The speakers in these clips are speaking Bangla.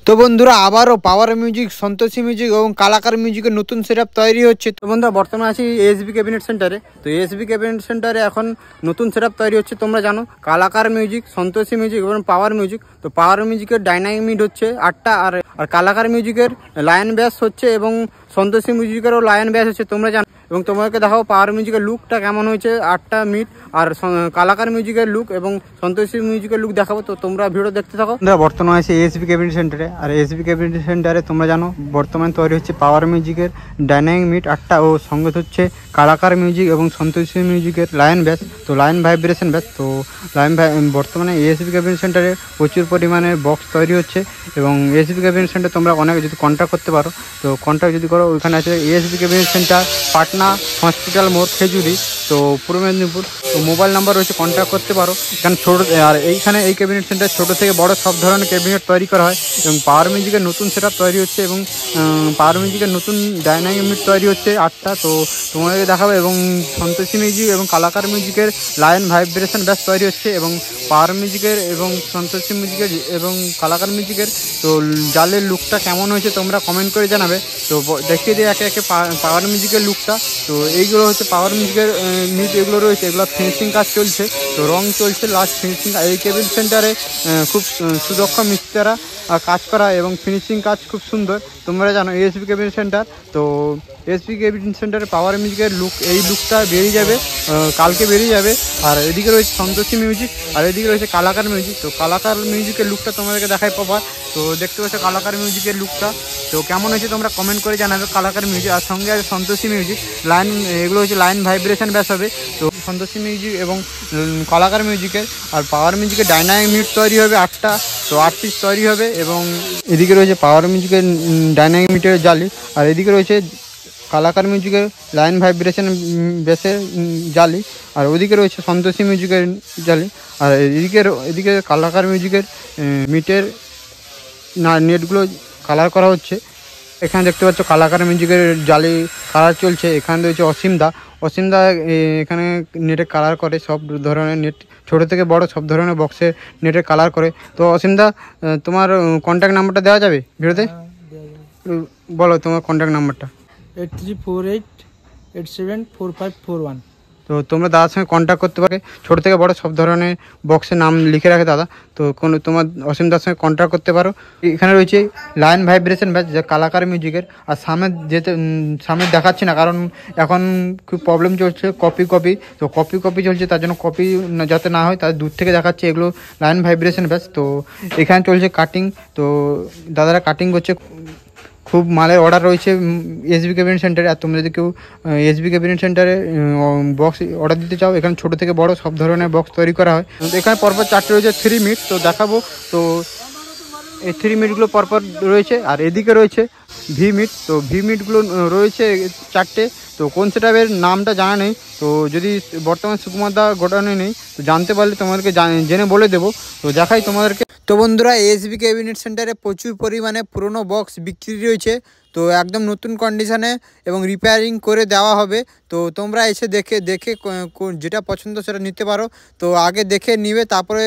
তো বন্ধুরা আবারও পাওয়ার মিউজিক, সন্তোষী মিউজিক এবং কালাকার মিউজিকের নতুন সেটআপ তৈরি হচ্ছে। তো বন্ধুরা বর্তমানে আছি এসবি ক্যাবিনেট সেন্টারে। তো এসবি ক্যাবিনেট সেন্টারে এখন নতুন সেটআপ তৈরি হচ্ছে। তোমরা জানো কালাকার মিউজিক, সন্তোষী মিউজিক এবং পাওয়ার মিউজিক। তো পাওয়ার মিউজিকের ডাইনামিক মিড হচ্ছে 8টা, আর কালাকার মিউজিকের লায়ন ব্যাস হচ্ছে এবং সন্তোষী মিউজিকেরও লায়ন ব্যাস হচ্ছে। তোমরা জানো এবং তোমাকে দেখাও পাওয়ার মিউজিকের লুকটা কেমন হয়েছে 8টা মিড, আর কালাকার মিউজিকের লুক এবং সন্তোষী মিউজিকের লুক দেখাবো। তো তোমরা ভিডিও দেখতে থাকো। বর্তমানে আছে এসবি ক্যাবিনেট সেন্টারে, আর এসবি ক্যাবিনেট সেন্টারে তোমরা জানো বর্তমানে তৈরি হচ্ছে পাওয়ার মিউজিকের ডাইনামিক মিড 8টা ও সঙ্গে হচ্ছে কালাকার মিউজিক এবং সন্তোষী মিউজিকের লায়ন ব্যাস, তো লায়ন ভাইব্রেশন ব্যাস। তো বর্তমানে এসবি ক্যাবিনেট সেন্টারে প্রচুর পরিমাণে বক্স তৈরি হচ্ছে এবং এসবি ক্যাবিনেট সেন্টার তোমরা অনেক যদি কন্ট্যাক্ট করতে পারো, তো কন্ট্যাক্ট যদি করো ওইখানে আছে SB cabinet centre, Patna hospital মোড়, খেজুরি, তো পূর্ব মেদিনীপুর। তো মোবাইল নাম্বার রয়েছে, কন্ট্যাক্ট করতে পারো। এখানে আর এইখানে এই ক্যাবিনেট সেন্টার ছোটো থেকে বড় সব ধরনের ক্যাবিনেট তৈরি করা হয় এবং পাওয়ার মিউজিকের নতুন সেটআপ তৈরি হচ্ছে এবং পাওয়ার মিউজিকের নতুন ডাইনামিক মিড তৈরি হচ্ছে 8টা। তো তোমাদেরকে দেখাবো এবং সন্তোষী মিউজিক এবং কালাকার মিউজিকের লায়ন ভাইব্রেশন ব্যাস তৈরি হচ্ছে এবং পাওয়ার মিউজিকের এবং সন্তোষী মিউজিকের এবং কালাকার মিউজিকের তো জালের লুকটা কেমন হয়েছে তোমরা কমেন্ট করে জানাবে। তো দেখিয়ে দিই একে একে পাওয়ার মিউজিকের লুকটা। তো এইগুলো হচ্ছে পাওয়ার মিউজিকের মিড, এগুলো রয়েছে, এগুলো ফিনিশিং কাজ চলছে, তো রং চলছে, লাস্ট ফিনিশিং। এই কেবিন সেন্টারে খুব সুদক্ষ মিস্ত্রিরা কাজ করা এবং ফিনিশিং কাজ খুব সুন্দর। তোমরা জানো এসবি কেবিন সেন্টার। তো এসবি কেবিন সেন্টারে পাওয়ার মিউজিকের লুক, এই লুকটা বেরিয়ে যাবে, কালকে বেরিয়ে যাবে। আর এদিকে রয়েছে সন্তোষী মিউজিক, আর এদিকে রয়েছে কালাকার মিউজিক। তো কালাকার মিউজিকের লুকটা তোমাদেরকে দেখাই প্রপার। তো দেখতে পাচ্ছ কালাকার মিউজিকের লুকটা, তো কেমন হয়েছে তোমরা কমেন্ট করে জানাবে। কালাকার মিউজিক আর সঙ্গে আছে সন্তোষী মিউজিক লাইন, এগুলো হচ্ছে লাইন ভাইব্রেশন ব্যাস হবে। তো সন্তোষী মিউজিক এবং কালাকার মিউজিকের আর পাওয়ার মিউজিকের ডাইনামিক মিড তৈরি হবে 8টা, তো 8 পিস তৈরি হবে। এবং এদিকে রয়েছে পাওয়ার মিউজিকের ডাইনামিক মিটের জালি, আর এদিকে রয়েছে কালাকার মিউজিকের লাইন ভাইব্রেশন বেসের জালি, আর ওদিকে রয়েছে সন্তোষী মিউজিকের জালি, আর এদিকে কালাকার মিউজিকের মিটের নেটগুলো কালার করা হচ্ছে। এখানে দেখতে পাচ্ছ কালাকার মিউজিকের জালি কালার চলছে। এখানে রয়েছে অসীমদা এখানে নেটে কালার করে, সব ধরনের নেট, ছোটো থেকে বড় সব ধরনের বক্সে নেটে কালার করে। তো অসীমদা, তোমার কন্ট্যাক্ট নাম্বারটা দেওয়া যাবে ভিডিওতে? বলো তোমার কন্ট্যাক্ট নাম্বারটা। 8348874541। তো তোমরা দাদার সঙ্গে কন্ট্যাক্ট করতে পারে, ছোটো থেকে বড় সব ধরনের বক্সের নাম লিখে রাখে দাদা। তো তোমার অসীম দাদার সঙ্গে কন্ট্যাক্ট করতে পারো। এখানে রয়েছে লায়ন ভাইব্রেশন ব্যাচ, যা কালাকার মিউজিকের। আর সামনে দেখাচ্ছি না, কারণ এখন খুব প্রবলেম চলছে কপি। তো কপি চলছে, তার জন্য কপি যাতে না হয় তার দূর থেকে দেখাচ্ছে। এগুলো লায়ন ভাইব্রেশন ব্যাচ। তো এখানে চলছে কাটিং, তো দাদারা কাটিং করছে। খুব মালের অর্ডার রয়েছে এসবি ক্যাবিনেট সেন্টারে। আর তোমরা যদি কেউ এসবি ক্যাবিনেট সেন্টারে বক্স অর্ডার দিতে চাও, এখানে ছোটো থেকে বড় সব ধরনের বক্স তৈরি করা হয়। এখানে পরপর 4টে রয়েছে 3 মিট, তো দেখাবো। তো এই 3 মিটগুলো পরপর রয়েছে, আর এদিকে রয়েছে ভি মিট। তো ভি মিটগুলো রয়েছে 4টে। তো কোন সেটআপের নামটা জানা নেই, তো যদি বর্তমান সুকুমার দা গোডাউনে নেই, তো জানতে পারলে তোমাদেরকে জেনে বলে দেবো। তো দেখাই তোমাদেরকে। তো বন্ধুরা এসবি ক্যাবিনেট সেন্টারে প্রচুর পরিমাণে পুরনো বক্স বিক্রি রয়েছে, তো একদম নতুন কন্ডিশনে এবং রিপেয়ারিং করে দেওয়া হবে। তো তোমরা এসে দেখে যেটা পছন্দ সেটা নিতে পারো। তো আগে দেখে নিবে, তারপরে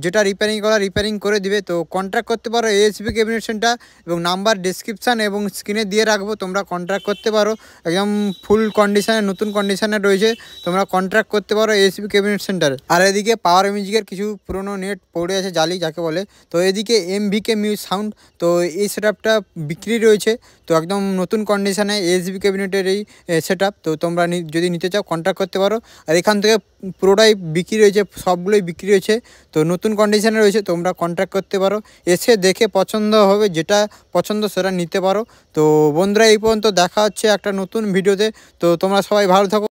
যেটা রিপেয়ারিং করে দিবে। তো কন্ট্যাক্ট করতে পারো এসবি ক্যাবিনেট সেন্টার, এবং নাম্বার ডেসক্রিপশান এবং স্ক্রিনে দিয়ে রাখবো, তোমরা কন্ট্যাক্ট করতে পারো। একদম ফুল কন্ডিশনে, নতুন কন্ডিশনে রয়েছে, তোমরা কন্ট্যাক্ট করতে পারো এসবি ক্যাবিনেট সেন্টারে। আর এদিকে পাওয়ার মিউজিকের কিছু পুরনো নেট পড়ে আছে, জালি যাকে বলে। তো এদিকে এমভিকে মিউজিক সাউন্ড, তো এই সেটআপটা বিক্রি রয়েছে, তো একদম নতুন কন্ডিশনে এসবি ক্যাবিনেটের এই সেটআপ। তো তোমরা যদি নিতে চাও কন্ট্যাক্ট করতে পারো। আর এখান থেকে পুরোটাই বিক্রি রয়েছে, সবগুলোই বিক্রি রয়েছে, তো নতুন কন্ডিশনে রয়েছে, তোমরা কন্ট্যাক্ট করতে পারো। এসে দেখে পছন্দ হবে, যেটা পছন্দ সেটা নিতে পারো। তো বন্ধুরা এই পর্যন্ত, দেখা হচ্ছে একটা নতুন ভিডিওতে। তো তোমরা সবাই ভালো থাকো।